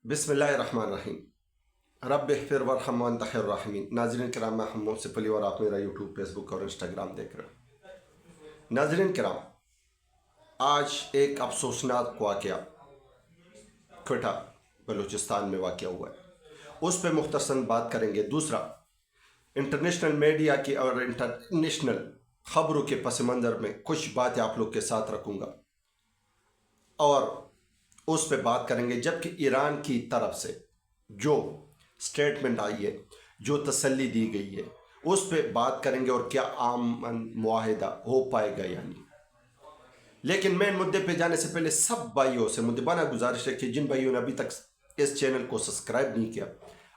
बिस्मिल्लाहिर्रहमानिर्रहीम। रब इग़फ़िर वरहम वअन्त खैरुर राहिमीन। नाज़रीन किराम, मैं हूं मोहसिन अली और आप मेरा यूट्यूब, फेसबुक और इंस्टाग्राम देख रहे हो। नाज़रीन किराम, आज एक अफसोसनाक वाक़या क्वेटा बलूचिस्तान में वाक़या हुआ है, उस पर मुख्तसरन बात करेंगे। दूसरा, इंटरनेशनल मीडिया की और इंटरनेशनल ख़बरों के पस मंज़र में कुछ बातें आप लोग के साथ रखूँगा और उस पर बात करेंगे। जबकि ईरान की तरफ से जो स्टेटमेंट आई है, जो तसल्ली दी गई है, उस पर बात करेंगे और क्या आमन मुआहिदा हो पाएगा या नहीं। लेकिन मेन मुद्दे पे जाने से पहले सब भाइयों से मुद्दबाना गुजारिश है कि जिन भाइयों ने अभी तक इस चैनल को सब्सक्राइब नहीं किया,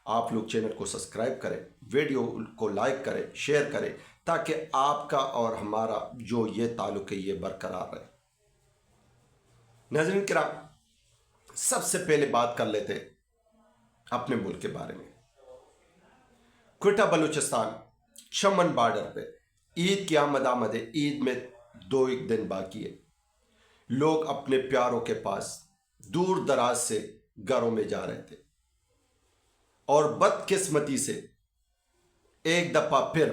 आप लोग चैनल को सब्सक्राइब करें, वीडियो को लाइक करें, शेयर करें, ताकि आपका और हमारा जो ये ताल्लुक़ है ये बरकरार रहे। नाज़रीन किराम, सबसे पहले बात कर लेते अपने मुल्क के बारे में। क्वेटा बलूचिस्तान चमन बॉर्डर पे ईद की आमद है। ईद में 2 दिन बाकी है। लोग अपने प्यारों के पास दूर दराज से घरों में जा रहे थे और बदकिस्मती से एक दफ़ा फिर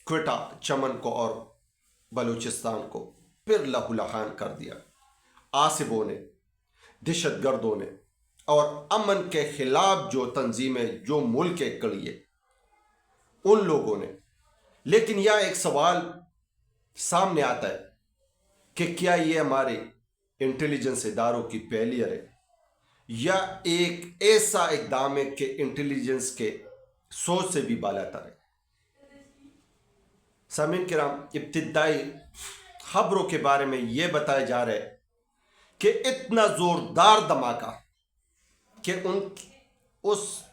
क्वेटा चमन को और बलूचिस्तान को फिर लहूलुहान कर दिया। आसिफों ने, दहशतगर्दों ने और अमन के खिलाफ जो तंजीमें, जो मुल्क के कड़िए, उन लोगों ने। लेकिन यह एक सवाल सामने आता है कि क्या ये हमारे इंटेलिजेंस इदारों की फेलियर है या एक ऐसा इक़दाम है कि इंटेलिजेंस के सोच से भी बालातर है। सामीन किराम, इब्तिदाई खबरों के बारे में यह बताया जा रहा है कि इतना जोरदार धमाका कि उस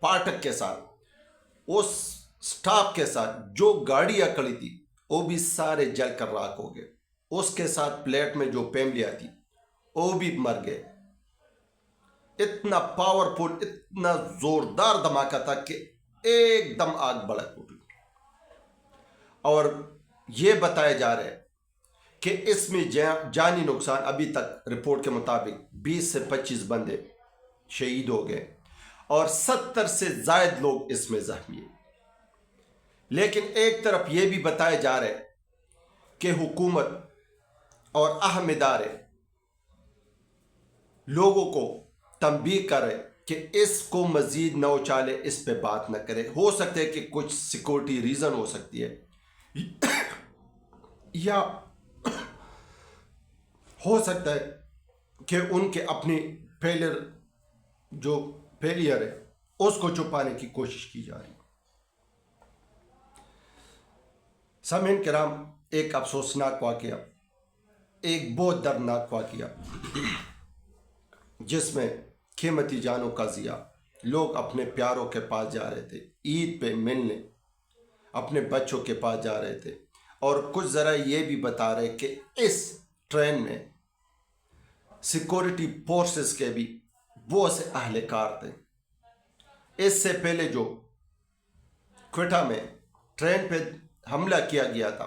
पाठक के साथ, उस स्टाफ के साथ जो गाड़ियां खड़ी थी वो भी सारे जल कर राख हो गए। उसके साथ प्लेट में जो फैमिलियां थी वो भी मर गए। इतना पावरफुल, इतना जोरदार धमाका था कि एकदम आग भड़क उठी। और यह बताया जा रहा है कि इसमें जानी नुकसान, अभी तक रिपोर्ट के मुताबिक 20 से 25 बंदे शहीद हो गए और 70 से ज़ायद लोग इसमें जख्मी हैं। लेकिन एक तरफ यह भी बताया जा रहा है कि हुकूमत और अहम इदारे लोगों को तंबीह करे कि इसको मजीद न उछाले, इस पे बात न करे। हो सकता है कि कुछ सिक्योरिटी रीज़न हो सकती है या हो सकता है कि उनके अपनी फेलियर है उसको छुपाने की कोशिश की जा रही है। सामीन किराम, एक अफसोसनाक वाक़या, एक बहुत दर्दनाक वाक़या, जिसमें कीमती जानों का ज़िया। लोग अपने प्यारों के पास जा रहे थे, ईद पे मिलने अपने बच्चों के पास जा रहे थे और कुछ ज़रा ये भी बता रहे कि इस ट्रेन में सिक्योरिटी फोर्सेस के भी बहुत से अहलकार थे। इससे पहले जो क्वेटा में ट्रेन पे हमला किया गया था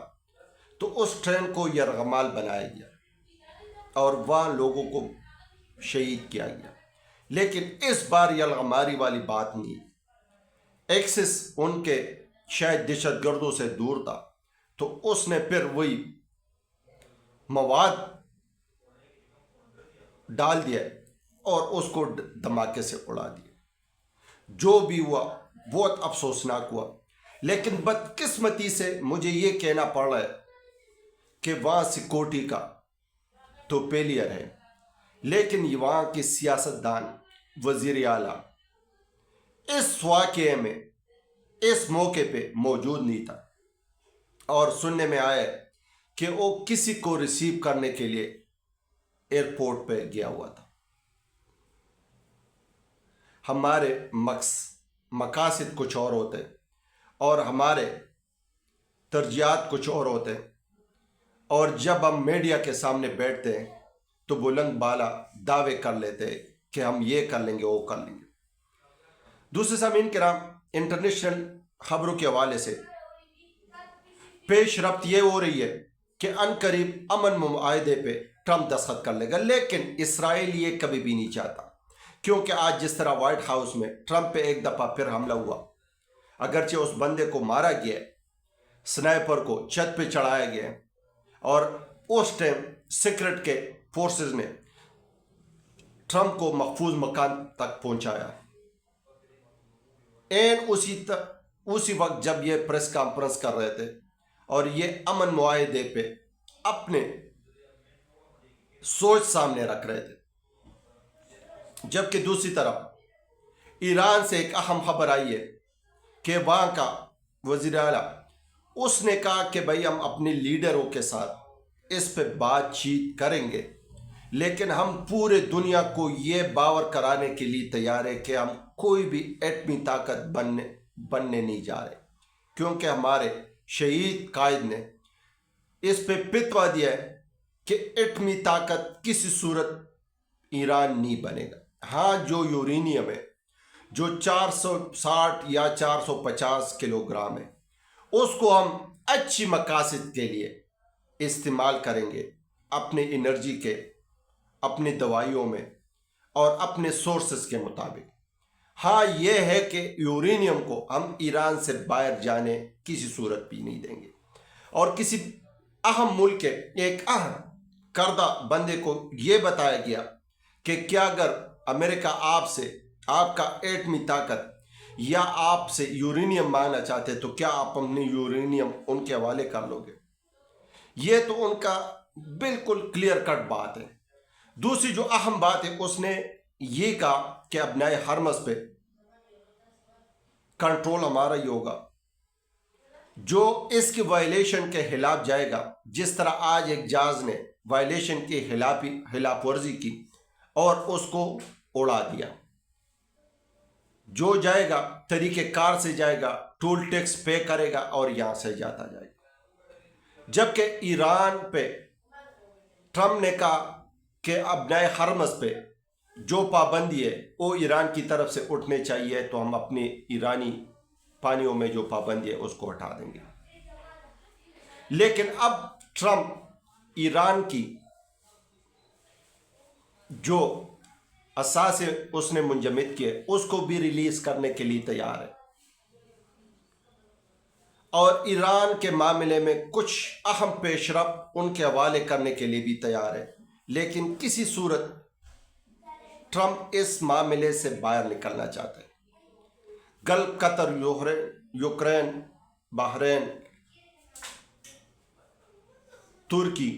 तो उस ट्रेन को यरगमाल बनाया गया और वहाँ लोगों को शहीद किया गया। लेकिन इस बार यरगमारी वाली बात नहीं। एक्सिस उनके शायद दहशतगर्दों से दूर था तो उसने फिर वही मवाद डाल दिया और उसको धमाके से उड़ा दिया। जो भी हुआ बहुत अफसोसनाक हुआ। लेकिन बदकिस्मती से मुझे ये कहना पड़ रहा है कि वहाँ सिक्योरिटी का तो फेलियर है, लेकिन वहाँ के सियासतदान, वज़ीर आला इस वाक़ये में, इस मौके पे मौजूद नहीं था और सुनने में आया कि वो किसी को रिसीव करने के लिए एयरपोर्ट पे गया हुआ था। हमारे मकासद कुछ और होते हैं और हमारे तरजीहात कुछ और होते हैं और जब हम मीडिया के सामने बैठते हैं तो बुलंद बाला दावे कर लेते हैं कि हम ये कर लेंगे, वो कर लेंगे। दूसरे सामीन किराम, इंटरनेशनल खबरों के हवाले से पेश रफ्त ये हो रही है कि अनकरीब अमन मुआहदे पे ट्रंप दस्तखत कर लेगा। लेकिन इसराइल ये कभी भी नहीं चाहता کیونکہ آج جس طرح وائٹ ہاؤس میں ٹرمپ پہ ایک دفعہ پھر حملہ ہوا، اگرچہ اس بندے کو مارا گیا، سنائپر کو چھت پہ چڑھایا گیا، اور اس ٹائم سیکرٹ کے فورسز نے ٹرمپ کو محفوظ مکان تک پہنچایا۔ اسی وقت جب یہ پریس کانفرنس کر رہے تھے اور یہ امن معاہدے پہ اپنے سوچ سامنے رکھ رہے تھے، جبکہ دوسری طرف ایران سے ایک اہم خبر آئی ہے کہ وہاں کا وزیر اعلیٰ اس نے کہا کہ بھائی ہم اپنے لیڈروں کے ساتھ اس پہ بات چیت کریں گے، لیکن ہم پورے دنیا کو یہ باور کرانے کے لیے تیار ہے کہ ہم کوئی بھی ایٹمی طاقت بننے نہیں جا رہے، کیونکہ ہمارے شہید قائد نے اس پہ فتویٰ دیا ہے کہ ایٹمی طاقت کسی صورت ایران نہیں بنے گا۔ ہاں، جو یورینیم ہے جو 460 یا 450 کلو گرام ہے، اس کو ہم اچھی مقاصد کے لیے استعمال کریں گے، اپنے انرجی کے، اپنی دوائیوں میں اور اپنے سورسز کے مطابق۔ ہاں، یہ ہے کہ یورینیم کو ہم ایران سے باہر جانے کسی صورت بھی نہیں دیں گے، اور کسی اہم ملک کے ایک اہم کردہ بندے کو یہ بتایا گیا کہ کیا اگر امریکہ آپ کا ایٹمی طاقت یا آپ سے یورینیم مانگنا چاہتے تو کیا آپ اپنی یورینیم ان کے حوالے کر لو گے؟ یہ تو ان کا بالکل کلیئر کٹ بات ہے۔ دوسری جو اہم بات ہے، اس نے یہ کہا کہ ابنائے حرمز پہ کنٹرول ہمارا ہی ہوگا، جو اس کی وائلیشن کے خلاف جائے گا، جس طرح آج ایک جہاز نے وائلیشن کی خلاف ورزی کی اور اس کو اڑا دیا، جو جائے گا طریقہ کار سے جائے گا، ٹول ٹیکس پے کرے گا اور یہاں سے جاتا جائے گا۔ جبکہ ایران پہ ٹرمپ نے کہا کہ ابنائے حرمز پہ جو پابندی ہے وہ ایران کی طرف سے اٹھنے چاہیے، تو ہم اپنے ایرانی پانیوں میں جو پابندی ہے اس کو ہٹا دیں گے۔ لیکن اب ٹرمپ ایران کی جو اثاثے اس نے منجمد کیے اس کو بھی ریلیز کرنے کے لیے تیار ہے، اور ایران کے معاملے میں کچھ اہم پیش رفت ان کے حوالے کرنے کے لیے بھی تیار ہے، لیکن کسی صورت ٹرمپ اس معاملے سے باہر نکلنا چاہتے ہیں۔ گلف، قطر، یوکرین، بحرین، ترکی،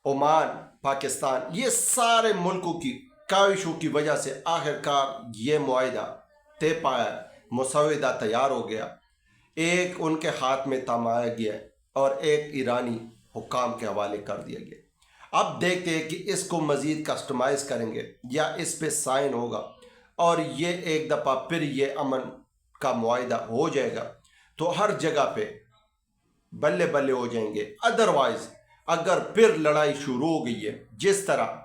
عمان، پاکستان، یہ سارے ملکوں کی کاوشوں کی وجہ سے آخرکار یہ معاہدہ طے پایا، مسودہ تیار ہو گیا، ایک ان کے ہاتھ میں تھمایا گیا اور ایک ایرانی حکام کے حوالے کر دیا گیا۔ اب دیکھتے ہیں کہ اس کو مزید کسٹمائز کریں گے یا اس پہ سائن ہوگا اور یہ ایک دفعہ پھر یہ امن کا معاہدہ ہو جائے گا تو ہر جگہ پہ بلے بلے ہو جائیں گے۔ ادروائز اگر پھر لڑائی شروع ہو گئی ہے، جس طرح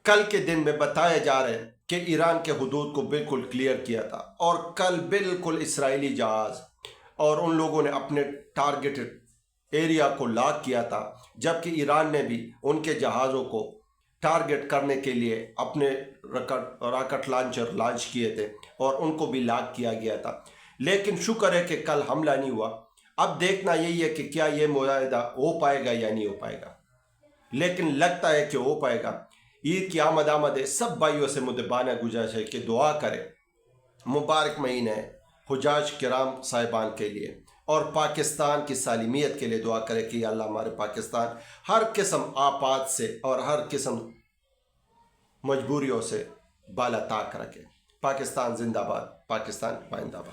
کل کے دن میں بتایا جا رہا ہے کہ ایران کے حدود کو بالکل کلیئر کیا تھا، اور کل بالکل اسرائیلی جہاز اور ان لوگوں نے اپنے ٹارگیٹڈ ایریا کو لاک کیا تھا، جبکہ ایران نے بھی ان کے جہازوں کو ٹارگیٹ کرنے کے لیے اپنے راکٹ لانچر لانچ کیے تھے اور ان کو بھی لاک کیا گیا تھا۔ لیکن شکر ہے کہ کل حملہ نہیں ہوا۔ اب دیکھنا یہی ہے کہ کیا یہ معاہدہ ہو پائے گا یا نہیں ہو پائے گا، لیکن لگتا ہے کہ ہو پائے گا۔ عید کی آمد ہے، سب بھائیوں سے مدبانہ گزارش ہے کہ دعا کریں مبارک مہینہ ہے حجاج کرام صاحبان کے لیے، اور پاکستان کی سالمیت کے لیے دعا کرے کہ اللہ ہمارے پاکستان ہر قسم آفات سے اور ہر قسم مجبوریوں سے بالا طاق رکھے۔ پاکستان زندہ باد، پاکستان پائندہ باد۔